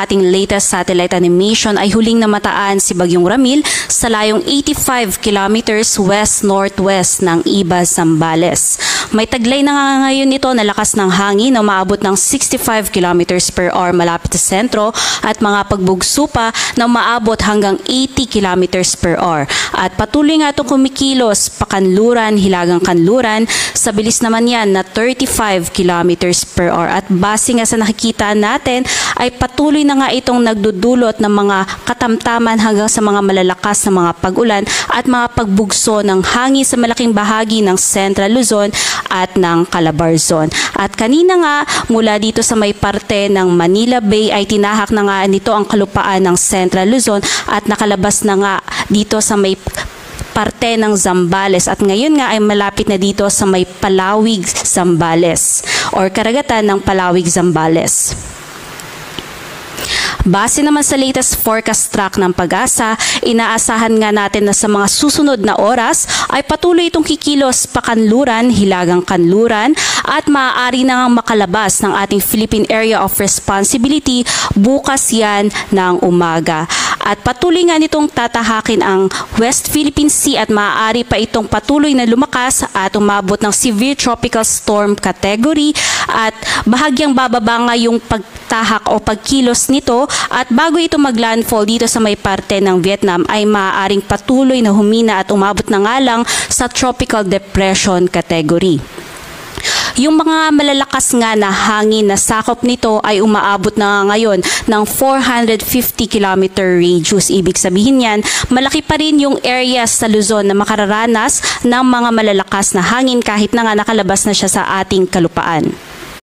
ating latest satellite animation ay huling namataan si Bagyong Ramil sa layong 85 kilometers west-northwest ng Iba, Zambales. May taglay na nga ngayon nito na lakas ng hangin na umaabot ng 65 kilometers per hour malapit sa sentro at mga pagbugso pa na umaabot hanggang 80 kilometers per hour. At patuloy nga itong kumikilos pakanluran, hilagang kanluran, sa bilis naman yan na 35 kilometers per hour. At base nga sa nakikita natin ay patuloy na nga itong nagdudulot ng mga katamtaman hanggang sa mga malalakas na mga pag-ulan at mga pagbugso ng hangin sa malaking bahagi ng Central Luzon at ng Calabarzon. At kanina nga mula dito sa may parte ng Manila Bay ay tinahak na nga nito ang kalupaan ng Central Luzon at nakalabas na nga dito sa may parte ng Zambales at ngayon nga ay malapit na dito sa may Palawig, Zambales or karagatan ng Palawig, Zambales. Base naman sa latest forecast track ng Pag-asa, inaasahan nga natin na sa mga susunod na oras ay patuloy itong kikilos pakanluran, hilagang kanluran at maaari na ngang makalabas ng ating Philippine Area of Responsibility bukas yan ng umaga. At patuloy nga nitong tatahakin ang West Philippine Sea at maaari pa itong patuloy na lumakas at umabot ng Severe Tropical Storm category at bahagyang bababa nga yung pagtahak o pagkilos nito at bago ito maglandfall dito sa may parte ng Vietnam ay maaaring patuloy na humina at umabot na nga lang sa Tropical Depression category. Yung mga malalakas nga na hangin na sakop nito ay umaabot na ngayon ng 450 km radius. Ibig sabihin yan, malaki pa rin yung areas sa Luzon na makararanas ng mga malalakas na hangin kahit na nga nakalabas na siya sa ating kalupaan.